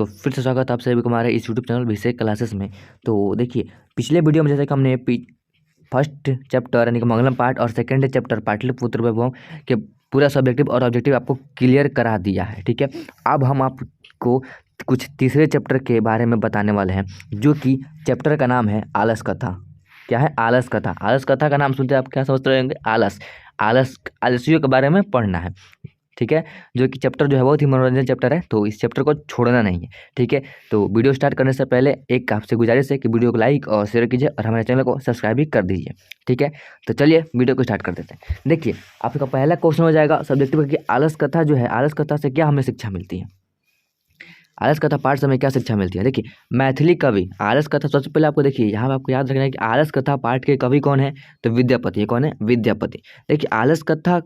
तो फिर से स्वागत है आप सभी को हमारे इस यूट्यूब चैनल विषय क्लासेस में। तो देखिए, पिछले वीडियो में जैसे कि हमने फर्स्ट चैप्टर यानी कि मंगलम पाठ और सेकेंड चैप्टर पाटलिपुत्र वैभव के पूरा सब्जेक्टिव और ऑब्जेक्टिव आपको क्लियर करा दिया है। ठीक है, अब हम आपको कुछ तीसरे चैप्टर के बारे में बताने वाले हैं, जो कि चैप्टर का नाम है आलस कथा। क्या है? आलस कथा। आलस कथा का नाम सुनते आप क्या सोच रहे होंगे? आलसियों के बारे में पढ़ना है। ठीक है, जो कि चैप्टर जो है बहुत ही मनोरंजन चैप्टर है, तो इस चैप्टर को छोड़ना नहीं है। ठीक है, तो वीडियो स्टार्ट करने से पहले एक आपसे गुजारिश है कि वीडियो को लाइक और शेयर कीजिए और हमारे चैनल को सब्सक्राइब भी कर दीजिए। ठीक है, तो चलिए वीडियो को स्टार्ट कर देते हैं। देखिए, आपका पहला क्वेश्चन हो जाएगा सब्जेक्टिव कि आलस कथा जो है, आलस कथा से क्या हमें शिक्षा मिलती है। आलस कथा पाठ से हमें क्या शिक्षा मिलती है? देखिए, मैथिली कवि आलस कथा, सबसे पहले आपको देखिए यहाँ आपको याद रखना है कि आलस कथा पाठ के कवि कौन है, तो विद्यापति। कौन है? विद्यापति। देखिए, आलस कथा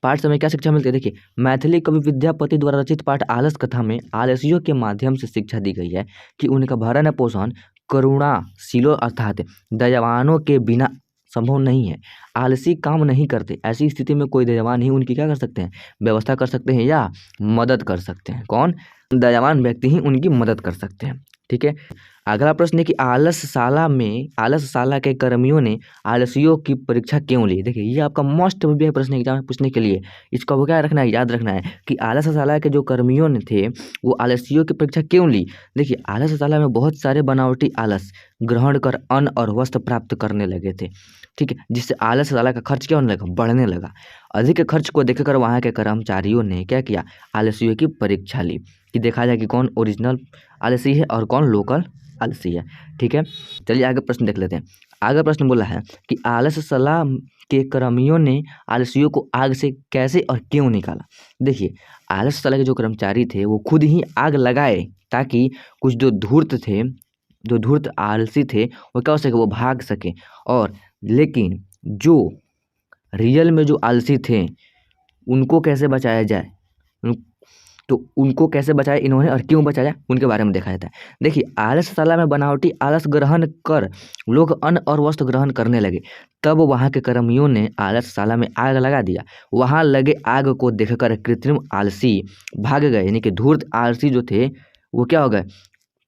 पाठ से हमें क्या शिक्षा मिलती है? देखिए, मैथिली कवि विद्यापति द्वारा रचित पाठ आलस कथा में आलसियों के माध्यम से शिक्षा दी गई है कि उनका भरण पोषण करुणाशीलों अर्थात दयावानों के बिना संभव नहीं है। आलसी काम नहीं करते, ऐसी स्थिति में कोई दयावान ही उनकी क्या कर सकते हैं? व्यवस्था कर सकते हैं या मदद कर सकते हैं। कौन? दयावान व्यक्ति ही उनकी मदद कर सकते हैं। ठीक है, अगला प्रश्न है कि आलसशाला के कर्मियों ने आलसियों की परीक्षा क्यों ली। देखिए, ये आपका मोस्ट प्रीवियस प्रश्न एग्जाम में पूछने के लिए इसको वो क्या रखना है, याद रखना है कि आलसशाला के जो कर्मियों ने थे वो आलसियों की परीक्षा क्यों ली। देखिए, आलसशाला में बहुत सारे बनावटी आलस ग्रहण कर अन्न और वस्त्र प्राप्त करने लगे थे। ठीक है, जिससे आलसशाला का खर्च क्या होने लगा? बढ़ने लगा। अधिक खर्च को देखकर वहाँ के कर्मचारियों ने क्या किया? आलसियों की परीक्षा ली कि देखा जाए कि कौन ओरिजिनल आलसी है और कौन लोकल आलसी है। ठीक है, चलिए आगे प्रश्न देख लेते हैं। आगे प्रश्न बोला है कि आलसशाला के कर्मियों ने आलसियों को आग से कैसे और क्यों निकाला। देखिए, आलसशाला के जो कर्मचारी थे वो खुद ही आग लगाए ताकि कुछ जो धूर्त आलसी थे वो क्या हो सके? वो भाग सके। और लेकिन जो रियल में जो आलसी थे उनको कैसे बचाया जाए, तो उनको कैसे बचाया इन्होंने और क्यों बचाया उनके बारे में देखा जाता है। देखिए, आलसशाला में बनावटी आलस ग्रहण कर लोग अन्न और वस्त्र ग्रहण करने लगे। तब वहाँ के कर्मियों ने आलसशाला में आग लगा दिया। वहाँ लगे आग को देखकर कृत्रिम आलसी भाग गए, यानी कि धूर्त आलसी जो थे वो क्या हो गए?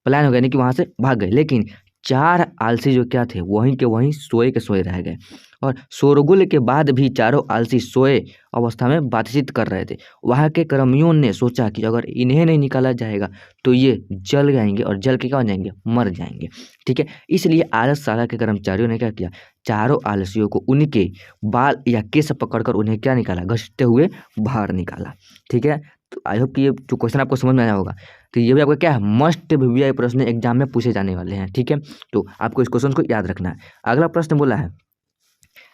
पलायन हो गए, यानी कि वहाँ से भाग गए। लेकिन 4 आलसी जो क्या थे वहीं के वहीं सोए के सोए रह गए। और शोरगुल के बाद भी चारों आलसी सोए अवस्था में बातचीत कर रहे थे। वहाँ के कर्मियों ने सोचा कि अगर इन्हें नहीं निकाला जाएगा तो ये जल जाएंगे और जल के क्या हो जाएंगे? मर जाएंगे। ठीक है, इसलिए आलसशाला के कर्मचारियों ने क्या किया? चारों आलसियों को उनके बाल या केस पकड़कर उन्हें क्या निकाला? घसीटते हुए बाहर निकाला। ठीक है, तो आई होप कि ये जो क्वेश्चन आपको समझ में आया होगा। तो ये भी आपका क्या है? मस्ट वीवीआई प्रश्न एग्जाम में पूछे जाने वाले हैं। ठीक है, तो आपको इस क्वेश्चन को याद रखना है। अगला प्रश्न बोला है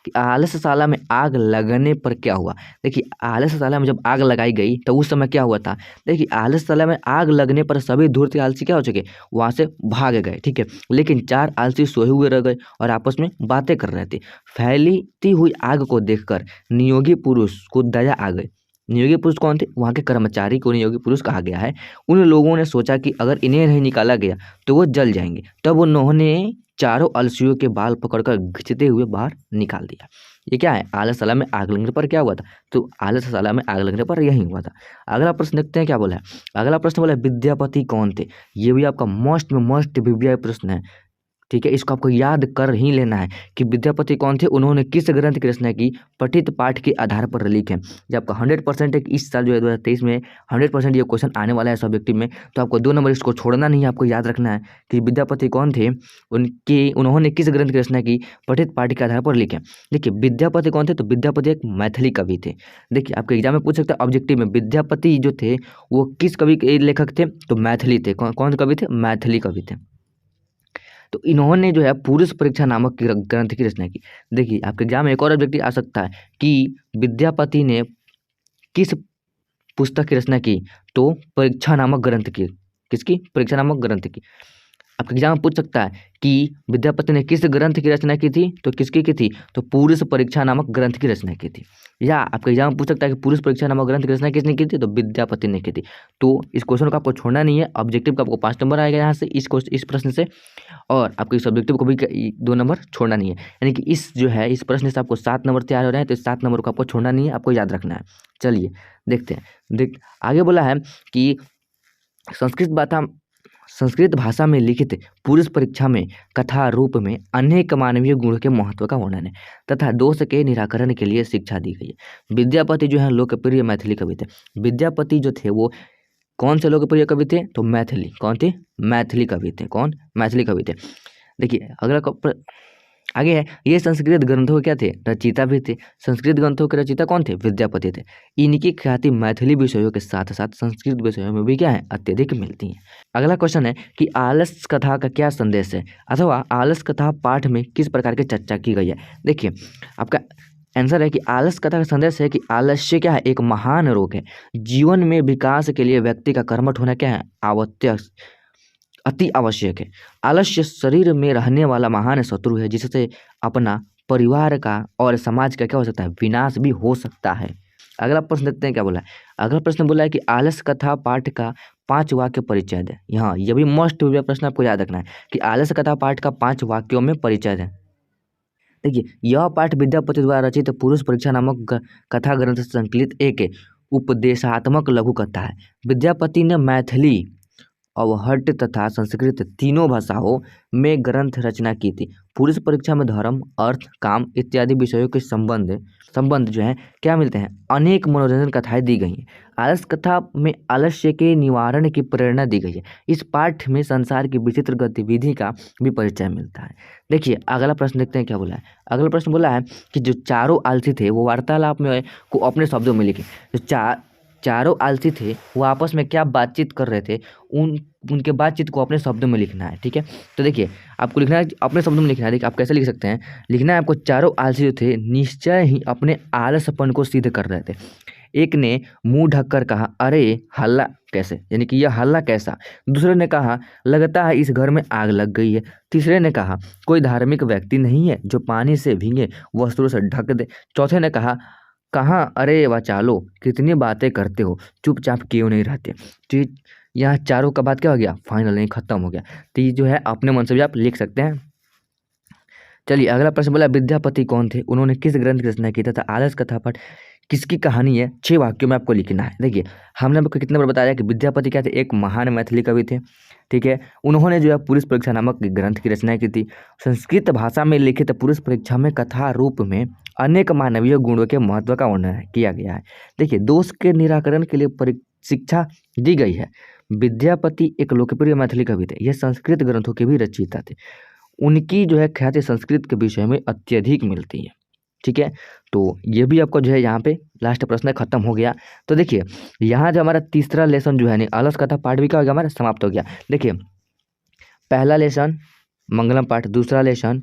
कि आलसशाला में आग लगने पर क्या हुआ। देखिए, आलसशाला में जब आग लगाई गई तो उस समय क्या हुआ था? देखिए, आलसशाला में आग लगने पर सभी धूर्त आलसी क्या हो चुके? वहाँ से भाग गए। ठीक है, लेकिन 4 आलसी सोए हुए रह गए और आपस में बातें कर रहे थे। फैलती हुई आग को देखकर नियोगी पुरुष को दया आ गई। नियोगी पुरुष कौन थे? वहाँ के कर्मचारी को नियोगी पुरुष कहा गया है। उन लोगों ने सोचा कि अगर इन्हें नहीं निकाला गया तो वो जल जाएंगे। तब उन्होंने चारों आलसियों के बाल पकड़कर घिंचते हुए बाहर निकाल दिया। ये क्या है? आलसशाला में आग लगने पर क्या हुआ था? तो आलसशाला में आग लगने पर यही हुआ था। अगला प्रश्न देखते हैं क्या बोला है। अगला प्रश्न बोला है विद्यापति कौन थे। ये भी आपका मोस्ट में मोस्ट वीवीआई प्रश्न है। ठीक है, इसको आपको याद कर ही लेना है कि विद्यापति कौन थे, उन्होंने किस ग्रंथ की रचना की, पठित पाठ के आधार पर लिखे हैं। जब आपका 100% है कि इस साल जो है 2023 में 100% ये क्वेश्चन आने वाला है सब्जेक्टिव में, तो आपको 2 नंबर इसको छोड़ना नहीं है। आपको याद रखना है कि विद्यापति कौन थे, उन्होंने किस ग्रंथ की रचना की, पठित पाठ के आधार पर लिखे। देखिए, विद्यापति कौन थे, तो विद्यापति एक मैथिली कवि थे। देखिए, आपके एग्जाम में पूछ सकते हैं ऑब्जेक्टिव में विद्यापति जो थे वो किस कवि के लेखक थे, तो मैथिली थे। कौन कवि थे? मैथिली कवि थे। तो इन्होंने जो है पुरुष परीक्षा नामक ग्रंथ की रचना की। देखिए, आपके एग्जाम में एक और ऑब्जेक्टिव आ सकता है कि विद्यापति ने किस पुस्तक की रचना की, तो परीक्षा नामक ग्रंथ की। किसकी? परीक्षा नामक ग्रंथ की। आपके एग्जाम में पूछ सकता है कि विद्यापति ने किस ग्रंथ की रचना की थी, तो किसकी की थी, तो पुरुष परीक्षा नामक ग्रंथ की रचना की थी। या आपके एग्जाम में पूछ सकता है कि पुरुष परीक्षा नामक ग्रंथ की रचना किसने की थी, तो विद्यापति ने की थी। तो इस क्वेश्चन को आपको छोड़ना नहीं है। ऑब्जेक्टिव का आपको 5 नंबर आएगा यहाँ से इस प्रश्न से, और आपको इस ऑब्जेक्टिव को भी 2 नंबर छोड़ना नहीं है। यानी कि इस जो है इस प्रश्न से आपको 7 नंबर तैयार हो रहे हैं, तो इस 7 नंबर को आपको छोड़ना नहीं है, आपको याद रखना है। चलिए देखते हैं। आगे बोला है कि संस्कृत भाषा में लिखित पुरुष परीक्षा में कथा रूप में अनेक मानवीय गुणों के महत्व का वर्णन है तथा दोष के निराकरण के लिए शिक्षा दी गई है। विद्यापति जो है लोकप्रिय मैथिली कवि थे। विद्यापति जो थे वो कौन से लोकप्रिय कवि थे? तो मैथिली। कौन थे? मैथिली कवि थे। कौन? मैथिली कवि थे। देखिए अगला आगे है, ये संस्कृत ग्रंथों के क्या थे? रचयिता भी थे। संस्कृत ग्रंथों के रचयिता कौन थे? विद्यापति थे। इनकी ख्याति मैथिली विषयों के साथ साथ संस्कृत विषयों में भी क्या है? अत्यधिक मिलती है। अगला क्वेश्चन है कि आलस कथा का क्या संदेश है अथवा आलस कथा पाठ में किस प्रकार की चर्चा की गई है? देखिए आपका आंसर है कि आलस कथा का संदेश है कि आलस्य क्या है? एक महान रोग है। जीवन में विकास के लिए व्यक्ति का कर्मठ होना क्या है? आवश्यक, अति आवश्यक है। आलस्य शरीर में रहने वाला महान शत्रु है जिससे अपना परिवार का और समाज का क्या हो सकता है? विनाश भी हो सकता है। अगला प्रश्न देखते हैं क्या बोला है। अगला प्रश्न बोला है कि आलस कथा पाठ का 5 वाक्य परिचय दें। यहाँ ये भी मोस्ट प्रश्न आपको याद रखना है कि आलस कथा पाठ का 5 वाक्यों में परिचय दें। देखिए यह पाठ विद्यापति द्वारा रचित पुरुष परीक्षा नामक कथा ग्रंथ से संकलित एक उपदेशात्मक लघु कथा है। विद्यापति ने मैथिली, अवहट्ट तथा संस्कृत तीनों भाषाओं में ग्रंथ रचना की थी। पुरुष परीक्षा में धर्म, अर्थ, काम इत्यादि विषयों के संबंध जो है क्या मिलते हैं? अनेक मनोरंजन कथाएं दी गई हैं। आलस कथा में आलस्य के निवारण की प्रेरणा दी गई है। इस पाठ में संसार की विचित्र गतिविधि का भी परिचय मिलता है। देखिए अगला प्रश्न देखते हैं क्या बोला है। अगला प्रश्न बोला है कि जो चारों आलसी थे वो वार्तालाप में को अपने शब्दों में लिखे। जो चारों आलसी थे वो आपस में क्या बातचीत कर रहे थे उनके बातचीत को अपने शब्दों में लिखना है। ठीक है, तो देखिए आपको लिखना है, अपने शब्दों में लिखना है। देखिए आप कैसे लिख सकते हैं? लिखना है आपको, चारों आलसी जो थे निश्चय ही अपने आलसपन को सिद्ध कर रहे थे। एक ने मुंह ढककर कहा, अरे हल्ला कैसे, यानी कि यह हल्ला कैसा। दूसरे ने कहा, लगता है इस घर में आग लग गई है। तीसरे ने कहा, कोई धार्मिक व्यक्ति नहीं है जो पानी से भीगे वस्त्रों से ढक दे। चौथे ने कहा, कहाँ अरे वाचालो, कितनी बातें करते हो, चुपचाप क्यों नहीं रहते। तो यहाँ चारों का बात क्या हो गया? फाइनल नहीं, खत्म हो गया। तो ये जो है अपने मन से भी आप लिख सकते हैं। चलिए अगला प्रश्न बोला, विद्यापति कौन थे? उन्होंने किस ग्रंथ की रचना की तथा आलस कथा पाठ किसकी कहानी है? 6 वाक्यों में आपको लिखना है। देखिए हमने आपको कितने बार बताया कि विद्यापति क्या थे? एक महान मैथिली कवि थे। ठीक है, उन्होंने जो है पुरुष परीक्षा नामक ग्रंथ की रचना की थी। संस्कृत भाषा में लिखित पुरुष परीक्षा में कथा रूप में अनेक मानवीय गुणों के महत्व का वर्णन किया गया है। देखिए दोष के निराकरण के लिए शिक्षा दी गई है। विद्यापति एक लोकप्रिय मैथिली कवि थे। यह संस्कृत ग्रंथों के भी रचयिता थे। उनकी जो है ख्याति संस्कृत के विषय में अत्यधिक मिलती है। ठीक है, तो ये भी आपको जो है यहाँ पे लास्ट प्रश्न खत्म हो गया। तो देखिए यहाँ जो हमारा तीसरा लेसन जो है नहीं, आलस कथा पाठ भी क्या हो गया? हमारा समाप्त हो गया। देखिए पहला लेसन मंगलम पाठ, दूसरा लेसन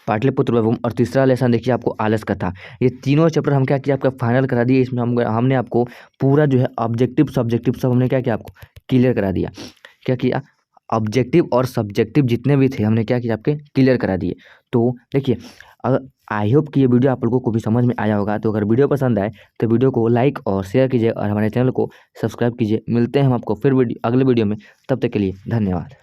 पाटलिपुत्र वैभवम और तीसरा लेसन देखिए आपको आलस कथा। ये तीनों चैप्टर हम क्या किया? आपका फाइनल करा दिए। इसमें हमने आपको पूरा जो है ऑब्जेक्टिव सब्जेक्टिव सब हमने क्या किया? आपको क्लियर करा दिया। क्या किया? ऑब्जेक्टिव और सब्जेक्टिव जितने भी थे हमने क्या किया? आपके क्लियर करा दिए। तो देखिए अगर आई होप कि ये वीडियो आप लोगों को भी समझ में आया होगा। तो अगर वीडियो पसंद आए तो वीडियो को लाइक और शेयर कीजिए और हमारे चैनल को सब्सक्राइब कीजिए। मिलते हैं हम आपको फिर अगले वीडियो में। तब तक के लिए धन्यवाद।